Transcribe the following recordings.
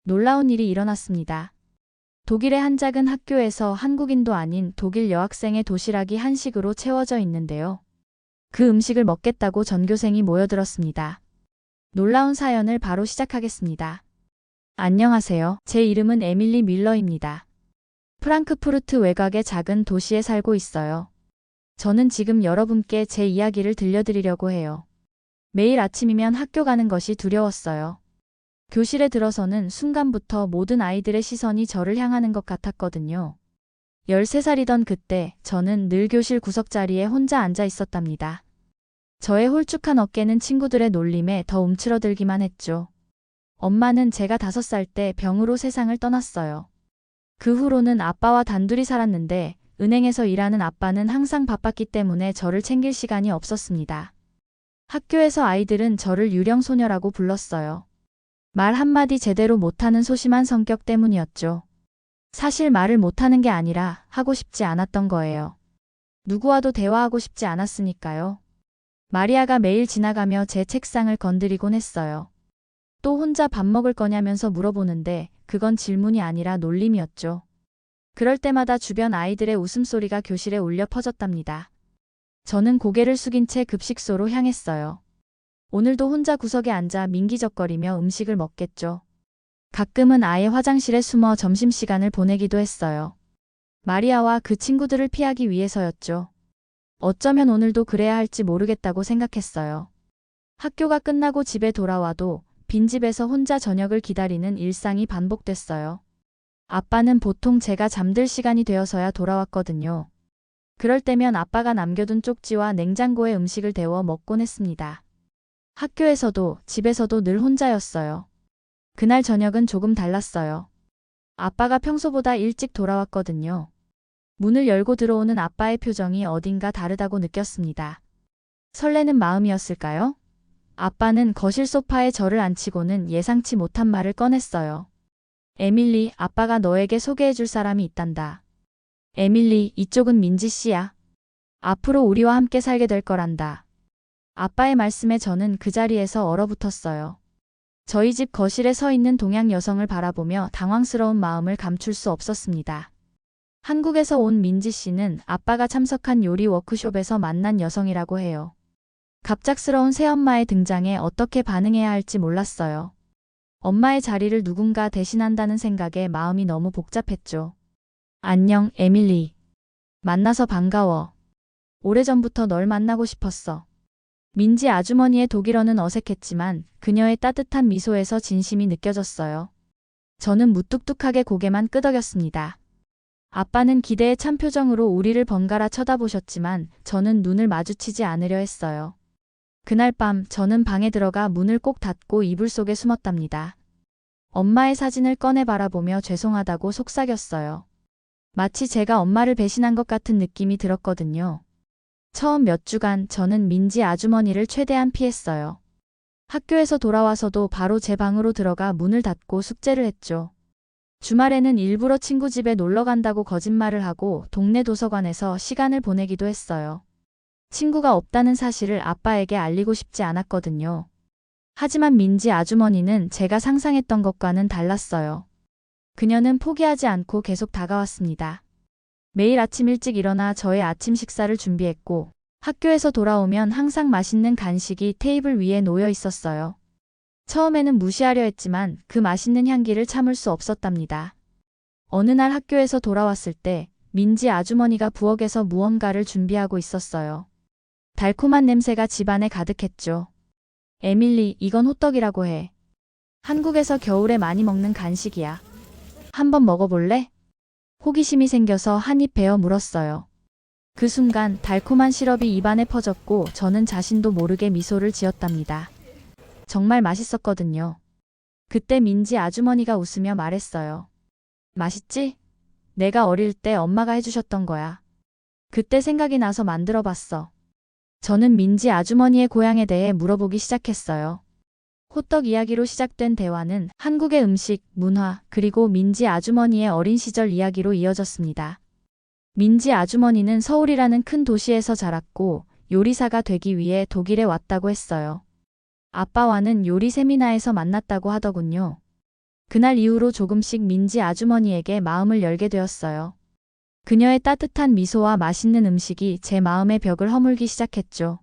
놀라운 일이 일어났습니다. 독일의 한 작은 학교에서 한국인도 아닌 독일 여학생의 도시락이 한식으로 채워져 있는데요. 그 음식을 먹겠다고 전교생이 모여들었습니다. 놀라운 사연을 바로 시작하겠습니다. 안녕하세요. 제 이름은 에밀리 밀러입니다. 프랑크푸르트 외곽의 작은 도시에 살고 있어요. 저는 지금 여러분께 제 이야기를 들려드리려고 해요. 매일 아침이면 학교 가는 것이 두려웠어요. 교실에 들어서는 순간부터 모든 아이들의 시선이 저를 향하는 것 같았거든요. 13살이던 그때 저는 늘 교실 구석자리에 혼자 앉아 있었답니다. 저의 홀쭉한 어깨는 친구들의 놀림에 더 움츠러들기만 했죠. 엄마는 제가 5살 때 병으로 세상을 떠났어요. 그 후로는 아빠와 단둘이 살았는데 은행에서 일하는 아빠는 항상 바빴기 때문에 저를 챙길 시간이 없었습니다. 학교에서 아이들은 저를 유령소녀라고 불렀어요. 말 한마디 제대로 못하는 소심한 성격 때문이었죠. 사실 말을 못하는 게 아니라 하고 싶지 않았던 거예요. 누구와도 대화하고 싶지 않았으니까요. 마리아가 매일 지나가며 제 책상을 건드리곤 했어요. 또 혼자 밥 먹을 거냐면서 물어보는데 그건 질문이 아니라 놀림이었죠. 그럴 때마다 주변 아이들의 웃음소리가 교실에 울려 퍼졌답니다. 저는 고개를 숙인 채 급식소로 향했어요. 오늘도 혼자 구석에 앉아 민기적거리며 음식을 먹겠죠. 가끔은 아예 화장실에 숨어 점심시간을 보내기도 했어요. 마리아와 그 친구들을 피하기 위해서였죠. 어쩌면 오늘도 그래야 할지 모르겠다고 생각했어요. 학교가 끝나고 집에 돌아와도 빈집에서 혼자 저녁을 기다리는 일상이 반복됐어요. 아빠는 보통 제가 잠들 시간이 되어서야 돌아왔거든요. 그럴 때면 아빠가 남겨둔 쪽지와 냉장고에 음식을 데워 먹곤 했습니다. 학교에서도 집에서도 늘 혼자였어요. 그날 저녁은 조금 달랐어요. 아빠가 평소보다 일찍 돌아왔거든요. 문을 열고 들어오는 아빠의 표정이 어딘가 다르다고 느꼈습니다. 설레는 마음이었을까요? 아빠는 거실 소파에 저를 앉히고는 예상치 못한 말을 꺼냈어요. 에밀리, 아빠가 너에게 소개해줄 사람이 있단다. 에밀리, 이쪽은 민지 씨야. 앞으로 우리와 함께 살게 될 거란다. 아빠의 말씀에 저는 그 자리에서 얼어붙었어요. 저희 집 거실에 서 있는 동양 여성을 바라보며 당황스러운 마음을 감출 수 없었습니다. 한국에서 온 민지 씨는 아빠가 참석한 요리 워크숍에서 만난 여성이라고 해요. 갑작스러운 새엄마의 등장에 어떻게 반응해야 할지 몰랐어요. 엄마의 자리를 누군가 대신한다는 생각에 마음이 너무 복잡했죠. 안녕, 에밀리. 만나서 반가워. 오래전부터 널 만나고 싶었어. 민지 아주머니의 독일어는 어색했지만 그녀의 따뜻한 미소에서 진심이 느껴졌어요. 저는 무뚝뚝하게 고개만 끄덕였습니다. 아빠는 기대에 찬 표정으로 우리를 번갈아 쳐다보셨지만 저는 눈을 마주치지 않으려 했어요. 그날 밤 저는 방에 들어가 문을 꼭 닫고 이불 속에 숨었답니다. 엄마의 사진을 꺼내 바라보며 죄송하다고 속삭였어요. 마치 제가 엄마를 배신한 것 같은 느낌이 들었거든요. 처음 몇 주간 저는 민지 아주머니를 최대한 피했어요. 학교에서 돌아와서도 바로 제 방으로 들어가 문을 닫고 숙제를 했죠. 주말에는 일부러 친구 집에 놀러 간다고 거짓말을 하고 동네 도서관에서 시간을 보내기도 했어요. 친구가 없다는 사실을 아빠에게 알리고 싶지 않았거든요. 하지만 민지 아주머니는 제가 상상했던 것과는 달랐어요. 그녀는 포기하지 않고 계속 다가왔습니다. 매일 아침 일찍 일어나 저의 아침 식사를 준비했고 학교에서 돌아오면 항상 맛있는 간식이 테이블 위에 놓여 있었어요. 처음에는 무시하려 했지만 그 맛있는 향기를 참을 수 없었답니다. 어느 날 학교에서 돌아왔을 때 민지 아주머니가 부엌에서 무언가를 준비하고 있었어요. 달콤한 냄새가 집안에 가득했죠. 에밀리, 이건 호떡이라고 해. 한국에서 겨울에 많이 먹는 간식이야. 한번 먹어볼래? 호기심이 생겨서 한 입 베어 물었어요. 그 순간 달콤한 시럽이 입안에 퍼졌고 저는 자신도 모르게 미소를 지었답니다. 정말 맛있었거든요. 그때 민지 아주머니가 웃으며 말했어요. 맛있지? 내가 어릴 때 엄마가 해주셨던 거야. 그때 생각이 나서 만들어 봤어. 저는 민지 아주머니의 고향에 대해 물어보기 시작했어요. 호떡 이야기로 시작된 대화는 한국의 음식, 문화, 그리고 민지 아주머니의 어린 시절 이야기로 이어졌습니다. 민지 아주머니는 서울이라는 큰 도시에서 자랐고 요리사가 되기 위해 독일에 왔다고 했어요. 아빠와는 요리 세미나에서 만났다고 하더군요. 그날 이후로 조금씩 민지 아주머니에게 마음을 열게 되었어요. 그녀의 따뜻한 미소와 맛있는 음식이 제 마음의 벽을 허물기 시작했죠.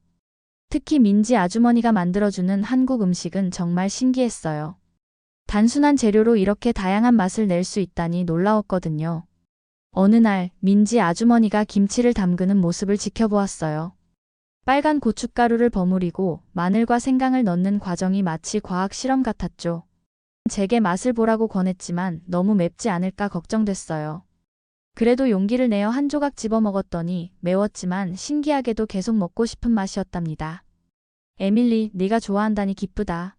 특히 민지 아주머니가 만들어주는 한국 음식은 정말 신기했어요. 단순한 재료로 이렇게 다양한 맛을 낼 수 있다니 놀라웠거든요. 어느 날 민지 아주머니가 김치를 담그는 모습을 지켜보았어요. 빨간 고춧가루를 버무리고 마늘과 생강을 넣는 과정이 마치 과학 실험 같았죠. 제게 맛을 보라고 권했지만 너무 맵지 않을까 걱정됐어요. 그래도 용기를 내어 한 조각 집어 먹었더니 매웠지만 신기하게도 계속 먹고 싶은 맛이었답니다. 에밀리, 네가 좋아한다니 기쁘다.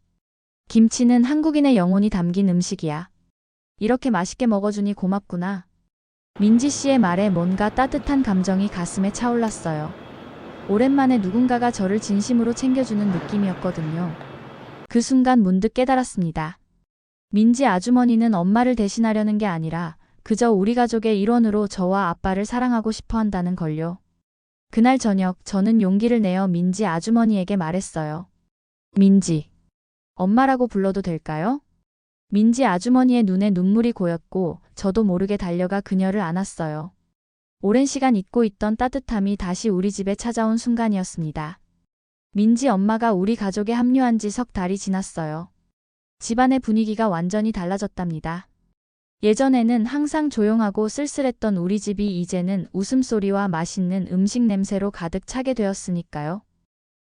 김치는 한국인의 영혼이 담긴 음식이야. 이렇게 맛있게 먹어주니 고맙구나. 민지 씨의 말에 뭔가 따뜻한 감정이 가슴에 차올랐어요. 오랜만에 누군가가 저를 진심으로 챙겨주는 느낌이었거든요. 그 순간 문득 깨달았습니다. 민지 아주머니는 엄마를 대신하려는 게 아니라 그저 우리 가족의 일원으로 저와 아빠를 사랑하고 싶어 한다는 걸요. 그날 저녁 저는 용기를 내어 민지 아주머니에게 말했어요. 민지, 엄마라고 불러도 될까요? 민지 아주머니의 눈에 눈물이 고였고 저도 모르게 달려가 그녀를 안았어요. 오랜 시간 잊고 있던 따뜻함이 다시 우리 집에 찾아온 순간이었습니다. 민지 엄마가 우리 가족에 합류한 지 석 달이 지났어요. 집안의 분위기가 완전히 달라졌답니다. 예전에는 항상 조용하고 쓸쓸했던 우리 집이 이제는 웃음소리와 맛있는 음식 냄새로 가득 차게 되었으니까요.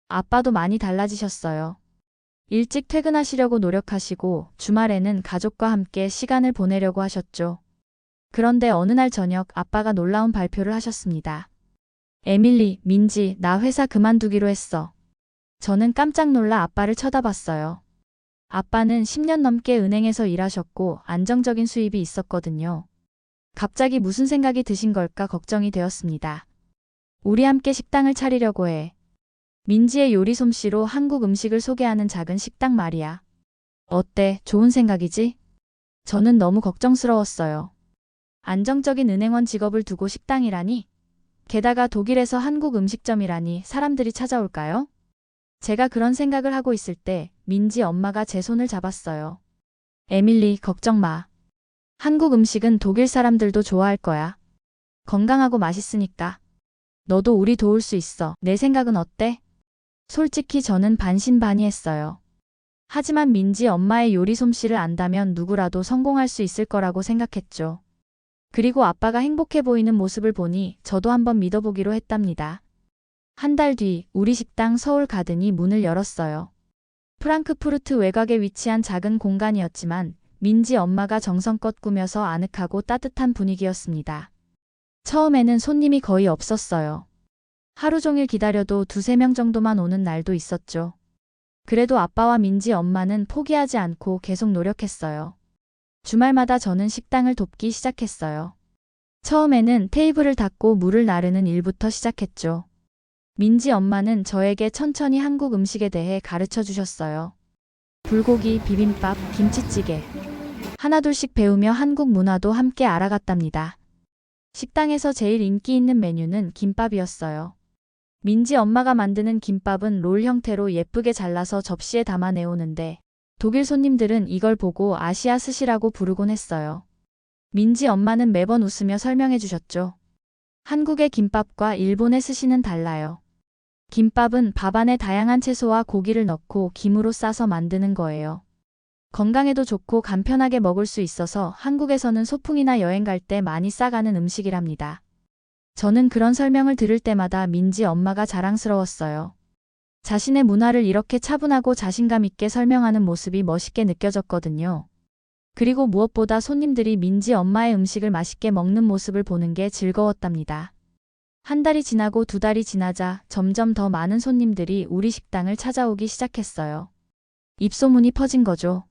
아빠도 많이 달라지셨어요. 일찍 퇴근하시려고 노력하시고 주말에는 가족과 함께 시간을 보내려고 하셨죠. 그런데 어느 날 저녁 아빠가 놀라운 발표를 하셨습니다. 에밀리, 민지, 나 회사 그만두기로 했어. 저는 깜짝 놀라 아빠를 쳐다봤어요. 아빠는 10년 넘게 은행에서 일하셨고 안정적인 수입이 있었거든요. 갑자기 무슨 생각이 드신 걸까 걱정이 되었습니다. 우리 함께 식당을 차리려고 해. 민지의 요리 솜씨로 한국 음식을 소개하는 작은 식당 말이야. 어때? 좋은 생각이지? 저는 너무 걱정스러웠어요. 안정적인 은행원 직업을 두고 식당이라니? 게다가 독일에서 한국 음식점이라니 사람들이 찾아올까요? 제가 그런 생각을 하고 있을 때 민지 엄마가 제 손을 잡았어요. 에밀리, 걱정 마. 한국 음식은 독일 사람들도 좋아할 거야. 건강하고 맛있으니까. 너도 우리 도울 수 있어. 내 생각은 어때? 솔직히 저는 반신반의했어요. 하지만 민지 엄마의 요리 솜씨를 안다면 누구라도 성공할 수 있을 거라고 생각했죠. 그리고 아빠가 행복해 보이는 모습을 보니 저도 한번 믿어보기로 했답니다. 한 달 뒤 우리 식당 서울 가든이 문을 열었어요. 프랑크푸르트 외곽에 위치한 작은 공간이었지만 민지 엄마가 정성껏 꾸며서 아늑하고 따뜻한 분위기였습니다. 처음에는 손님이 거의 없었어요. 하루 종일 기다려도 2~3명 정도만 오는 날도 있었죠. 그래도 아빠와 민지 엄마는 포기하지 않고 계속 노력했어요. 주말마다 저는 식당을 돕기 시작했어요. 처음에는 테이블을 닦고 물을 나르는 일부터 시작했죠. 민지 엄마는 저에게 천천히 한국 음식에 대해 가르쳐 주셨어요. 불고기, 비빔밥, 김치찌개. 하나둘씩 배우며 한국 문화도 함께 알아갔답니다. 식당에서 제일 인기 있는 메뉴는 김밥이었어요. 민지 엄마가 만드는 김밥은 롤 형태로 예쁘게 잘라서 접시에 담아 내오는데 독일 손님들은 이걸 보고 아시아 스시라고 부르곤 했어요. 민지 엄마는 매번 웃으며 설명해 주셨죠. 한국의 김밥과 일본의 스시는 달라요. 김밥은 밥 안에 다양한 채소와 고기를 넣고 김으로 싸서 만드는 거예요. 건강에도 좋고 간편하게 먹을 수 있어서 한국에서는 소풍이나 여행 갈 때 많이 싸가는 음식이랍니다. 저는 그런 설명을 들을 때마다 민지 엄마가 자랑스러웠어요. 자신의 문화를 이렇게 차분하고 자신감 있게 설명하는 모습이 멋있게 느껴졌거든요. 그리고 무엇보다 손님들이 민지 엄마의 음식을 맛있게 먹는 모습을 보는 게 즐거웠답니다. 한 달이 지나고 2달이 지나자 점점 더 많은 손님들이 우리 식당을 찾아오기 시작했어요. 입소문이 퍼진 거죠.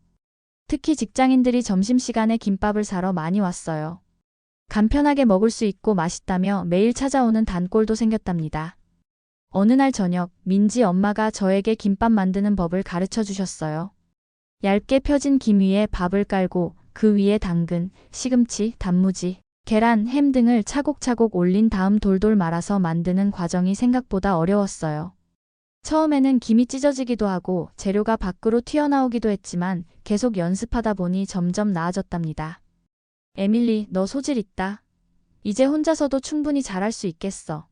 특히 직장인들이 점심시간에 김밥을 사러 많이 왔어요. 간편하게 먹을 수 있고 맛있다며 매일 찾아오는 단골도 생겼답니다. 어느 날 저녁 민지 엄마가 저에게 김밥 만드는 법을 가르쳐 주셨어요. 얇게 펴진 김 위에 밥을 깔고 그 위에 당근, 시금치, 단무지, 계란, 햄 등을 차곡차곡 올린 다음 돌돌 말아서 만드는 과정이 생각보다 어려웠어요. 처음에는 김이 찢어지기도 하고 재료가 밖으로 튀어나오기도 했지만 계속 연습하다 보니 점점 나아졌답니다. 에밀리, 너 소질 있다. 이제 혼자서도 충분히 잘할 수 있겠어.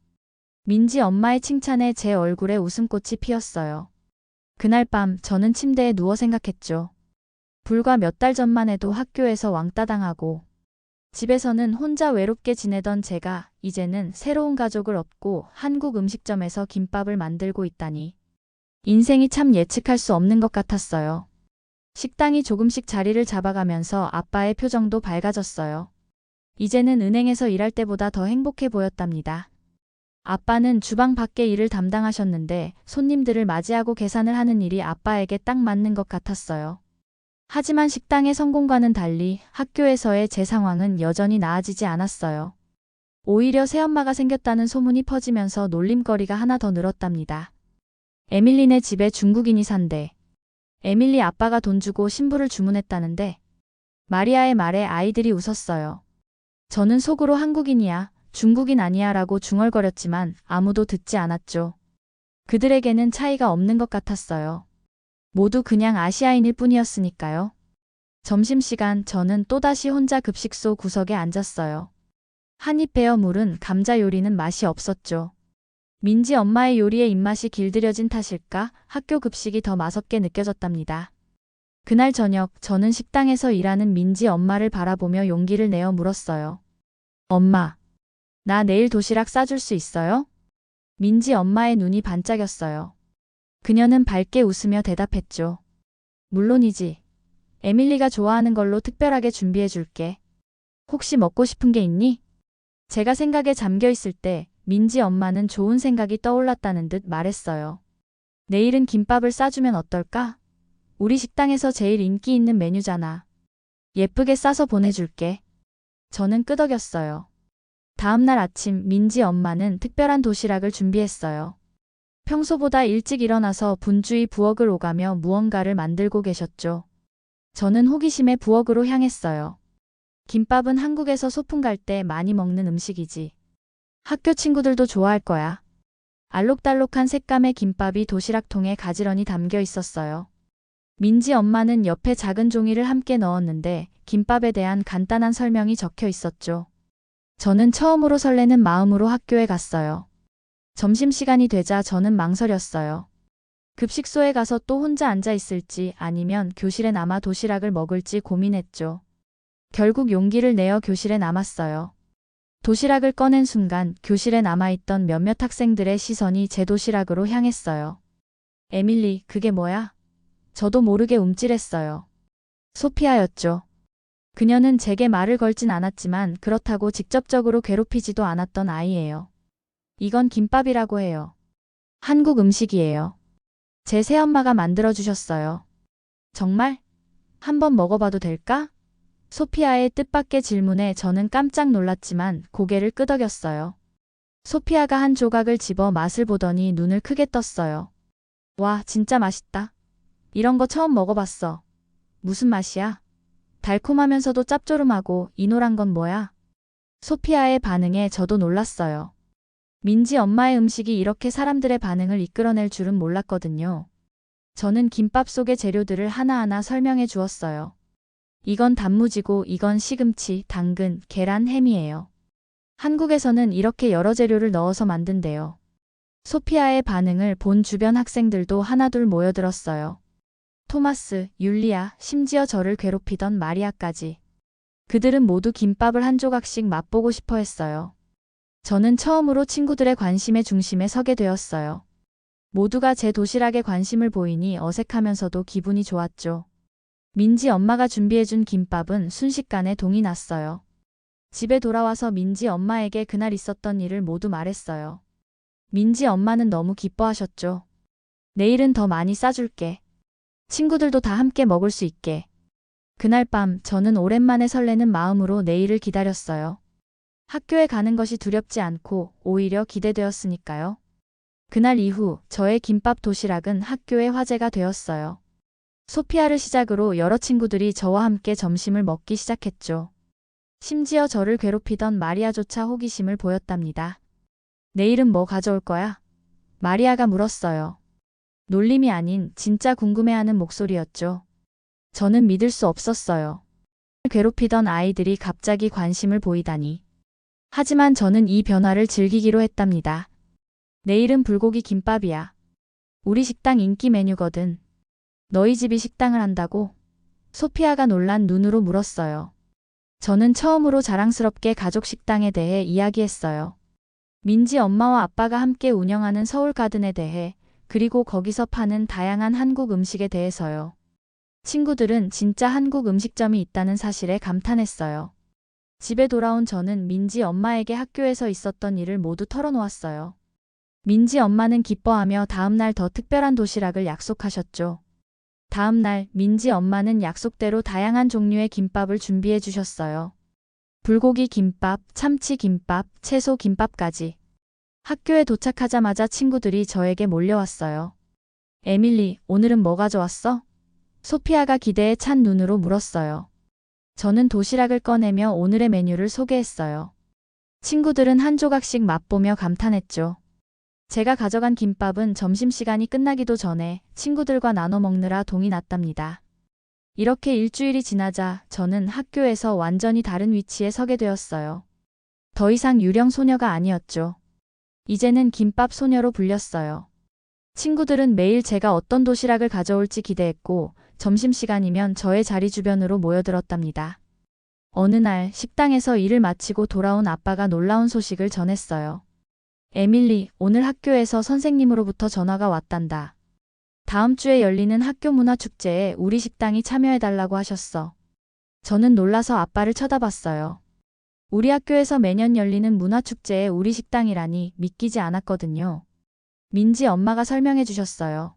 민지 엄마의 칭찬에 제 얼굴에 웃음꽃이 피었어요. 그날 밤 저는 침대에 누워 생각했죠. 불과 몇 달 전만 해도 학교에서 왕따 당하고 집에서는 혼자 외롭게 지내던 제가 이제는 새로운 가족을 얻고 한국 음식점에서 김밥을 만들고 있다니. 인생이 참 예측할 수 없는 것 같았어요. 식당이 조금씩 자리를 잡아가면서 아빠의 표정도 밝아졌어요. 이제는 은행에서 일할 때보다 더 행복해 보였답니다. 아빠는 주방 밖의 일을 담당하셨는데 손님들을 맞이하고 계산을 하는 일이 아빠에게 딱 맞는 것 같았어요. 하지만 식당의 성공과는 달리 학교에서의 제 상황은 여전히 나아지지 않았어요. 오히려 새엄마가 생겼다는 소문이 퍼지면서 놀림거리가 하나 더 늘었답니다. 에밀리네 집에 중국인이 산대. 에밀리 아빠가 돈 주고 신부를 주문했다는데 마리아의 말에 아이들이 웃었어요. 저는 속으로 한국인이야, 중국인 아니야 라고 중얼거렸지만 아무도 듣지 않았죠. 그들에게는 차이가 없는 것 같았어요. 모두 그냥 아시아인일 뿐이었으니까요. 점심시간 저는 또다시 혼자 급식소 구석에 앉았어요. 한입 베어 물은 감자 요리는 맛이 없었죠. 민지 엄마의 요리에 입맛이 길들여진 탓일까 학교 급식이 더 맛없게 느껴졌답니다. 그날 저녁 저는 식당에서 일하는 민지 엄마를 바라보며 용기를 내어 물었어요. 엄마, 나 내일 도시락 싸줄 수 있어요? 민지 엄마의 눈이 반짝였어요. 그녀는 밝게 웃으며 대답했죠. 물론이지. 에밀리가 좋아하는 걸로 특별하게 준비해 줄게. 혹시 먹고 싶은 게 있니? 제가 생각에 잠겨 있을 때 민지 엄마는 좋은 생각이 떠올랐다는 듯 말했어요. 내일은 김밥을 싸주면 어떨까? 우리 식당에서 제일 인기 있는 메뉴잖아. 예쁘게 싸서 보내줄게. 저는 끄덕였어요. 다음 날 아침 민지 엄마는 특별한 도시락을 준비했어요. 평소보다 일찍 일어나서 분주히 부엌을 오가며 무언가를 만들고 계셨죠. 저는 호기심에 부엌으로 향했어요. 김밥은 한국에서 소풍 갈 때 많이 먹는 음식이지. 학교 친구들도 좋아할 거야. 알록달록한 색감의 김밥이 도시락통에 가지런히 담겨 있었어요. 민지 엄마는 옆에 작은 종이를 함께 넣었는데 김밥에 대한 간단한 설명이 적혀 있었죠. 저는 처음으로 설레는 마음으로 학교에 갔어요. 점심시간이 되자 저는 망설였어요. 급식소에 가서 또 혼자 앉아 있을지 아니면 교실에 남아 도시락을 먹을지 고민했죠. 결국 용기를 내어 교실에 남았어요. 도시락을 꺼낸 순간 교실에 남아있던 몇몇 학생들의 시선이 제 도시락으로 향했어요. 에밀리, 그게 뭐야? 저도 모르게 움찔했어요. 소피아였죠. 그녀는 제게 말을 걸진 않았지만 그렇다고 직접적으로 괴롭히지도 않았던 아이예요. 이건 김밥이라고 해요. 한국 음식이에요. 제 새엄마가 만들어주셨어요. 정말? 한번 먹어봐도 될까? 소피아의 뜻밖의 질문에 저는 깜짝 놀랐지만 고개를 끄덕였어요. 소피아가 한 조각을 집어 맛을 보더니 눈을 크게 떴어요. 와, 진짜 맛있다. 이런 거 처음 먹어봤어. 무슨 맛이야? 달콤하면서도 짭조름하고 이 노란 건 뭐야? 소피아의 반응에 저도 놀랐어요. 민지 엄마의 음식이 이렇게 사람들의 반응을 이끌어낼 줄은 몰랐거든요. 저는 김밥 속의 재료들을 하나하나 설명해 주었어요. 이건 단무지고 이건 시금치, 당근, 계란, 햄이에요. 한국에서는 이렇게 여러 재료를 넣어서 만든대요. 소피아의 반응을 본 주변 학생들도 하나둘 모여들었어요. 토마스, 율리아, 심지어 저를 괴롭히던 마리아까지. 그들은 모두 김밥을 한 조각씩 맛보고 싶어 했어요. 저는 처음으로 친구들의 관심의 중심에 서게 되었어요. 모두가 제 도시락에 관심을 보이니 어색하면서도 기분이 좋았죠. 민지 엄마가 준비해준 김밥은 순식간에 동이 났어요. 집에 돌아와서 민지 엄마에게 그날 있었던 일을 모두 말했어요. 민지 엄마는 너무 기뻐하셨죠. 내일은 더 많이 싸줄게. 친구들도 다 함께 먹을 수 있게. 그날 밤 저는 오랜만에 설레는 마음으로 내일을 기다렸어요. 학교에 가는 것이 두렵지 않고 오히려 기대되었으니까요. 그날 이후 저의 김밥 도시락은 학교의 화제가 되었어요. 소피아를 시작으로 여러 친구들이 저와 함께 점심을 먹기 시작했죠. 심지어 저를 괴롭히던 마리아조차 호기심을 보였답니다. 내일은 뭐 가져올 거야? 마리아가 물었어요. 놀림이 아닌 진짜 궁금해하는 목소리였죠. 저는 믿을 수 없었어요. 괴롭히던 아이들이 갑자기 관심을 보이다니. 하지만 저는 이 변화를 즐기기로 했답니다. 내일은 불고기 김밥이야. 우리 식당 인기 메뉴거든. 너희 집이 식당을 한다고? 소피아가 놀란 눈으로 물었어요. 저는 처음으로 자랑스럽게 가족 식당에 대해 이야기했어요. 민지 엄마와 아빠가 함께 운영하는 서울 가든에 대해, 그리고 거기서 파는 다양한 한국 음식에 대해서요. 친구들은 진짜 한국 음식점이 있다는 사실에 감탄했어요. 집에 돌아온 저는 민지 엄마에게 학교에서 있었던 일을 모두 털어놓았어요. 민지 엄마는 기뻐하며 다음날 더 특별한 도시락을 약속하셨죠. 다음날 민지 엄마는 약속대로 다양한 종류의 김밥을 준비해 주셨어요. 불고기 김밥, 참치 김밥, 채소 김밥까지. 학교에 도착하자마자 친구들이 저에게 몰려왔어요. 에밀리, 오늘은 뭐 가져왔어? 소피아가 기대에 찬 눈으로 물었어요. 저는 도시락을 꺼내며 오늘의 메뉴를 소개했어요. 친구들은 한 조각씩 맛보며 감탄했죠. 제가 가져간 김밥은 점심시간이 끝나기도 전에 친구들과 나눠 먹느라 동이 났답니다. 이렇게 일주일이 지나자 저는 학교에서 완전히 다른 위치에 서게 되었어요. 더 이상 유령 소녀가 아니었죠. 이제는 김밥 소녀로 불렸어요. 친구들은 매일 제가 어떤 도시락을 가져올지 기대했고 점심시간이면 저의 자리 주변으로 모여들었답니다. 어느 날 식당에서 일을 마치고 돌아온 아빠가 놀라운 소식을 전했어요. 에밀리, 오늘 학교에서 선생님으로부터 전화가 왔단다. 다음 주에 열리는 학교 문화축제에 우리 식당이 참여해달라고 하셨어. 저는 놀라서 아빠를 쳐다봤어요. 우리 학교에서 매년 열리는 문화축제에 우리 식당이라니 믿기지 않았거든요. 민지 엄마가 설명해 주셨어요.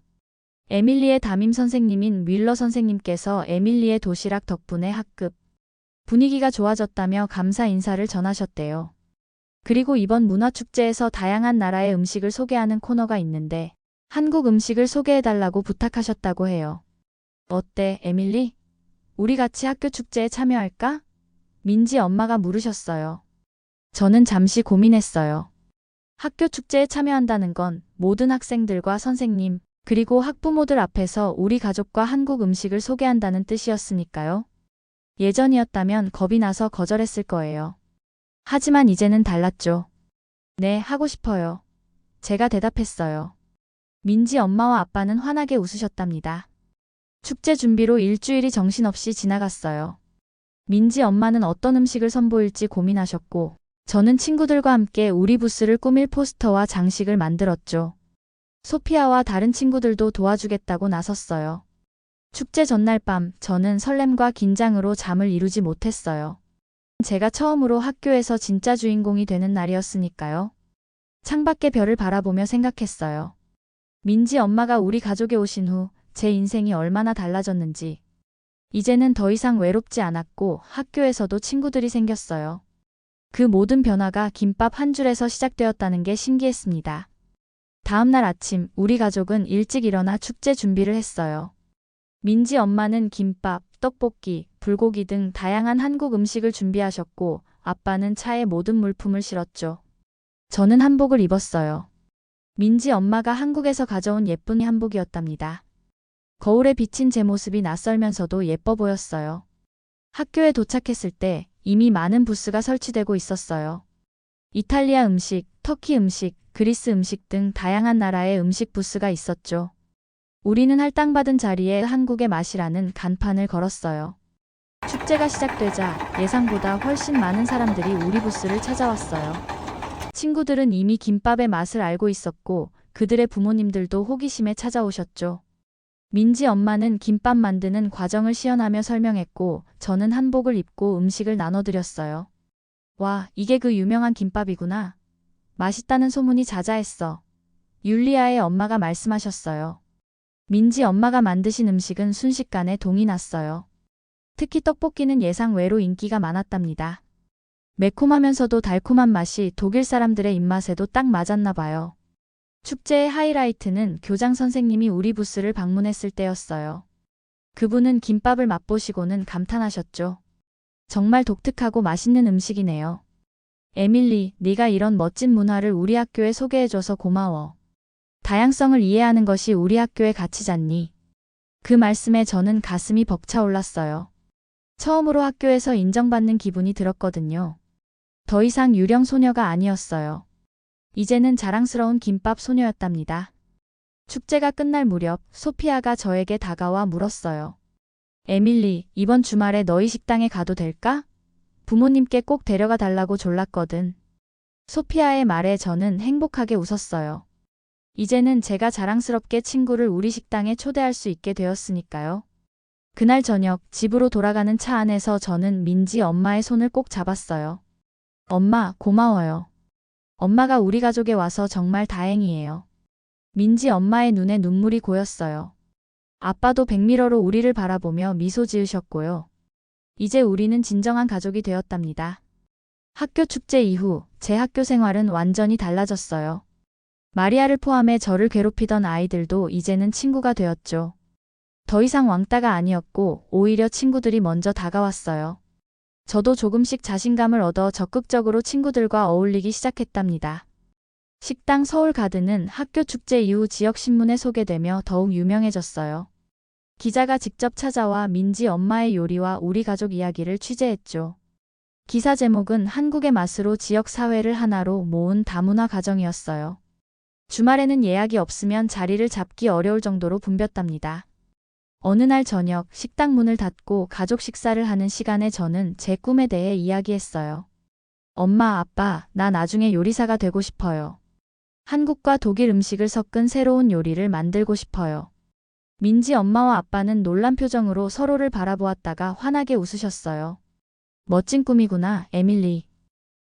에밀리의 담임 선생님인 윌러 선생님께서 에밀리의 도시락 덕분에 학급 분위기가 좋아졌다며 감사 인사를 전하셨대요. 그리고 이번 문화축제에서 다양한 나라의 음식을 소개하는 코너가 있는데 한국 음식을 소개해달라고 부탁하셨다고 해요. 어때, 에밀리? 우리 같이 학교 축제에 참여할까? 민지 엄마가 물으셨어요. 저는 잠시 고민했어요. 학교 축제에 참여한다는 건 모든 학생들과 선생님, 그리고 학부모들 앞에서 우리 가족과 한국 음식을 소개한다는 뜻이었으니까요. 예전이었다면 겁이 나서 거절했을 거예요. 하지만 이제는 달랐죠. 네, 하고 싶어요. 제가 대답했어요. 민지 엄마와 아빠는 환하게 웃으셨답니다. 축제 준비로 일주일이 정신없이 지나갔어요. 민지 엄마는 어떤 음식을 선보일지 고민하셨고, 저는 친구들과 함께 우리 부스를 꾸밀 포스터와 장식을 만들었죠. 소피아와 다른 친구들도 도와주겠다고 나섰어요. 축제 전날 밤, 저는 설렘과 긴장으로 잠을 이루지 못했어요. 제가 처음으로 학교에서 진짜 주인공이 되는 날이었으니까요. 창밖의 별을 바라보며 생각했어요. 민지 엄마가 우리 가족에 오신 후 제 인생이 얼마나 달라졌는지. 이제는 더 이상 외롭지 않았고 학교에서도 친구들이 생겼어요. 그 모든 변화가 김밥 한 줄에서 시작되었다는 게 신기했습니다. 다음 날 아침 우리 가족은 일찍 일어나 축제 준비를 했어요. 민지 엄마는 김밥, 떡볶이, 불고기 등 다양한 한국 음식을 준비하셨고 아빠는 차에 모든 물품을 실었죠. 저는 한복을 입었어요. 민지 엄마가 한국에서 가져온 예쁜 한복이었답니다. 거울에 비친 제 모습이 낯설면서도 예뻐 보였어요. 학교에 도착했을 때 이미 많은 부스가 설치되고 있었어요. 이탈리아 음식, 터키 음식, 그리스 음식 등 다양한 나라의 음식 부스가 있었죠. 우리는 할당받은 자리에 한국의 맛이라는 간판을 걸었어요. 축제가 시작되자 예상보다 훨씬 많은 사람들이 우리 부스를 찾아왔어요. 친구들은 이미 김밥의 맛을 알고 있었고 그들의 부모님들도 호기심에 찾아오셨죠. 민지 엄마는 김밥 만드는 과정을 시연하며 설명했고 저는 한복을 입고 음식을 나눠드렸어요. 와, 이게 그 유명한 김밥이구나. 맛있다는 소문이 자자했어. 율리아의 엄마가 말씀하셨어요. 민지 엄마가 만드신 음식은 순식간에 동이 났어요. 특히 떡볶이는 예상 외로 인기가 많았답니다. 매콤하면서도 달콤한 맛이 독일 사람들의 입맛에도 딱 맞았나 봐요. 축제의 하이라이트는 교장 선생님이 우리 부스를 방문했을 때였어요. 그분은 김밥을 맛보시고는 감탄하셨죠. 정말 독특하고 맛있는 음식이네요. 에밀리, 네가 이런 멋진 문화를 우리 학교에 소개해줘서 고마워. 다양성을 이해하는 것이 우리 학교의 가치잖니. 그 말씀에 저는 가슴이 벅차올랐어요. 처음으로 학교에서 인정받는 기분이 들었거든요. 더 이상 유령 소녀가 아니었어요. 이제는 자랑스러운 김밥 소녀였답니다. 축제가 끝날 무렵 소피아가 저에게 다가와 물었어요. 에밀리, 이번 주말에 너희 식당에 가도 될까? 부모님께 꼭 데려가 달라고 졸랐거든. 소피아의 말에 저는 행복하게 웃었어요. 이제는 제가 자랑스럽게 친구를 우리 식당에 초대할 수 있게 되었으니까요. 그날 저녁 집으로 돌아가는 차 안에서 저는 민지 엄마의 손을 꼭 잡았어요. 엄마, 고마워요. 엄마가 우리 가족에 와서 정말 다행이에요. 민지 엄마의 눈에 눈물이 고였어요. 아빠도 백미러로 우리를 바라보며 미소 지으셨고요. 이제 우리는 진정한 가족이 되었답니다. 학교 축제 이후 제 학교 생활은 완전히 달라졌어요. 마리아를 포함해 저를 괴롭히던 아이들도 이제는 친구가 되었죠. 더 이상 왕따가 아니었고 오히려 친구들이 먼저 다가왔어요. 저도 조금씩 자신감을 얻어 적극적으로 친구들과 어울리기 시작했답니다. 식당 서울가든은 학교 축제 이후 지역신문에 소개되며 더욱 유명해졌어요. 기자가 직접 찾아와 민지 엄마의 요리와 우리 가족 이야기를 취재했죠. 기사 제목은 한국의 맛으로 지역 사회를 하나로 모은 다문화 가정이었어요. 주말에는 예약이 없으면 자리를 잡기 어려울 정도로 붐볐답니다. 어느 날 저녁 식당 문을 닫고 가족 식사를 하는 시간에 저는 제 꿈에 대해 이야기했어요. 엄마, 아빠, 나 나중에 요리사가 되고 싶어요. 한국과 독일 음식을 섞은 새로운 요리를 만들고 싶어요. 민지 엄마와 아빠는 놀란 표정으로 서로를 바라보았다가 환하게 웃으셨어요. 멋진 꿈이구나, 에밀리.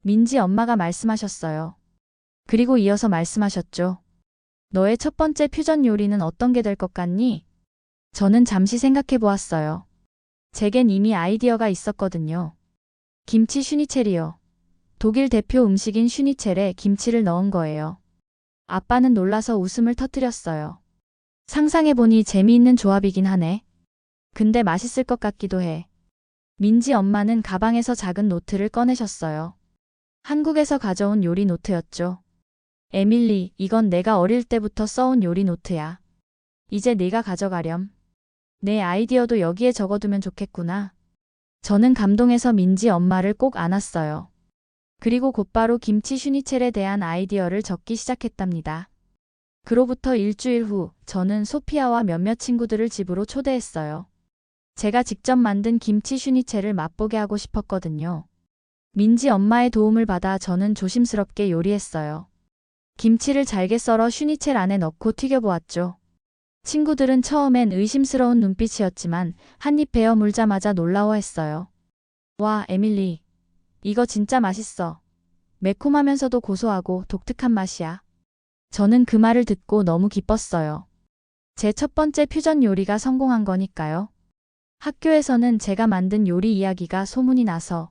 민지 엄마가 말씀하셨어요. 그리고 이어서 말씀하셨죠. 너의 첫 번째 퓨전 요리는 어떤 게 될 것 같니? 저는 잠시 생각해 보았어요. 제겐 이미 아이디어가 있었거든요. 김치 슈니첼이요. 독일 대표 음식인 슈니첼에 김치를 넣은 거예요. 아빠는 놀라서 웃음을 터뜨렸어요. 상상해보니 재미있는 조합이긴 하네. 근데 맛있을 것 같기도 해. 민지 엄마는 가방에서 작은 노트를 꺼내셨어요. 한국에서 가져온 요리 노트였죠. 에밀리, 이건 내가 어릴 때부터 써온 요리 노트야. 이제 네가 가져가렴. 내 아이디어도 여기에 적어두면 좋겠구나. 저는 감동해서 민지 엄마를 꼭 안았어요. 그리고 곧바로 김치 슈니첼에 대한 아이디어를 적기 시작했답니다. 그로부터 일주일 후 저는 소피아와 몇몇 친구들을 집으로 초대했어요. 제가 직접 만든 김치 슈니첼을 맛보게 하고 싶었거든요. 민지 엄마의 도움을 받아 저는 조심스럽게 요리했어요. 김치를 잘게 썰어 슈니첼 안에 넣고 튀겨보았죠. 친구들은 처음엔 의심스러운 눈빛이었지만 한 입 베어 물자마자 놀라워했어요. 와, 에밀리. 이거 진짜 맛있어. 매콤하면서도 고소하고 독특한 맛이야. 저는 그 말을 듣고 너무 기뻤어요. 제 첫 번째 퓨전 요리가 성공한 거니까요. 학교에서는 제가 만든 요리 이야기가 소문이 나서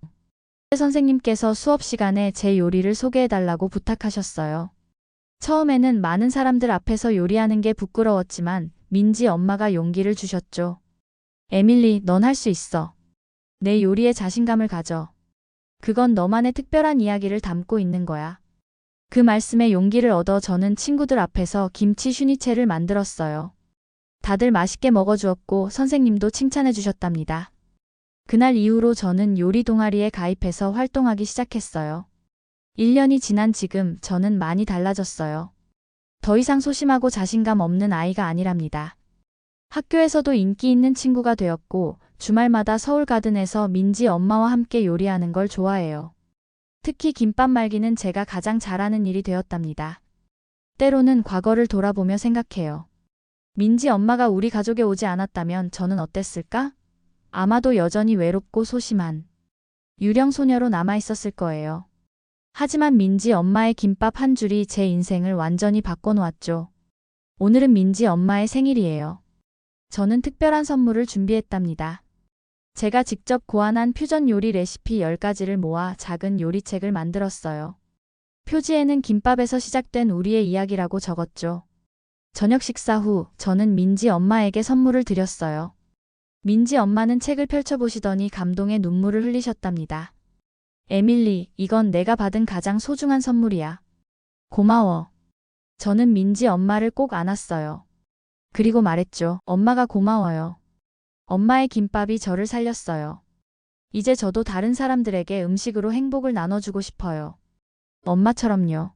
선생님께서 수업 시간에 제 요리를 소개해달라고 부탁하셨어요. 처음에는 많은 사람들 앞에서 요리하는 게 부끄러웠지만 민지 엄마가 용기를 주셨죠. 에밀리, 넌 할 수 있어. 내 요리에 자신감을 가져. 그건 너만의 특별한 이야기를 담고 있는 거야. 그 말씀에 용기를 얻어 저는 친구들 앞에서 김치 슈니첼을 만들었어요. 다들 맛있게 먹어주었고 선생님도 칭찬해 주셨답니다. 그날 이후로 저는 요리 동아리에 가입해서 활동하기 시작했어요. 1년이 지난 지금 저는 많이 달라졌어요. 더 이상 소심하고 자신감 없는 아이가 아니랍니다. 학교에서도 인기 있는 친구가 되었고 주말마다 서울가든에서 민지 엄마와 함께 요리하는 걸 좋아해요. 특히 김밥 말기는 제가 가장 잘하는 일이 되었답니다. 때로는 과거를 돌아보며 생각해요. 민지 엄마가 우리 가족에 오지 않았다면 저는 어땠을까? 아마도 여전히 외롭고 소심한 유령 소녀로 남아 있었을 거예요. 하지만 민지 엄마의 김밥 한 줄이 제 인생을 완전히 바꿔놓았죠. 오늘은 민지 엄마의 생일이에요. 저는 특별한 선물을 준비했답니다. 제가 직접 고안한 퓨전 요리 레시피 10가지를 모아 작은 요리책을 만들었어요. 표지에는 김밥에서 시작된 우리의 이야기라고 적었죠. 저녁 식사 후 저는 민지 엄마에게 선물을 드렸어요. 민지 엄마는 책을 펼쳐보시더니 감동의 눈물을 흘리셨답니다. 에밀리, 이건 내가 받은 가장 소중한 선물이야. 고마워. 저는 민지 엄마를 꼭 안았어요. 그리고 말했죠. 엄마가 고마워요. 엄마의 김밥이 저를 살렸어요. 이제 저도 다른 사람들에게 음식으로 행복을 나눠주고 싶어요. 엄마처럼요.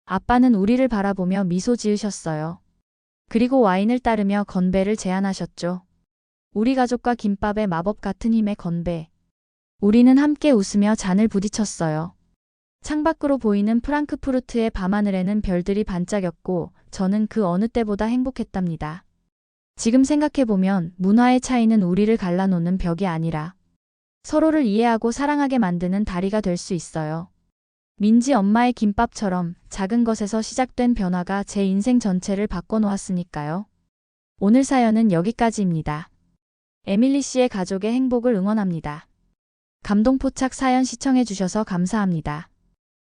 아빠는 우리를 바라보며 미소 지으셨어요. 그리고 와인을 따르며 건배를 제안하셨죠. 우리 가족과 김밥의 마법 같은 힘의 건배. 우리는 함께 웃으며 잔을 부딪혔어요. 창밖으로 보이는 프랑크푸르트의 밤하늘에는 별들이 반짝였고 저는 그 어느 때보다 행복했답니다. 지금 생각해보면 문화의 차이는 우리를 갈라놓는 벽이 아니라 서로를 이해하고 사랑하게 만드는 다리가 될 수 있어요. 민지 엄마의 김밥처럼 작은 것에서 시작된 변화가 제 인생 전체를 바꿔놓았으니까요. 오늘 사연은 여기까지입니다. 에밀리 씨의 가족의 행복을 응원합니다. 감동포착 사연 시청해주셔서 감사합니다.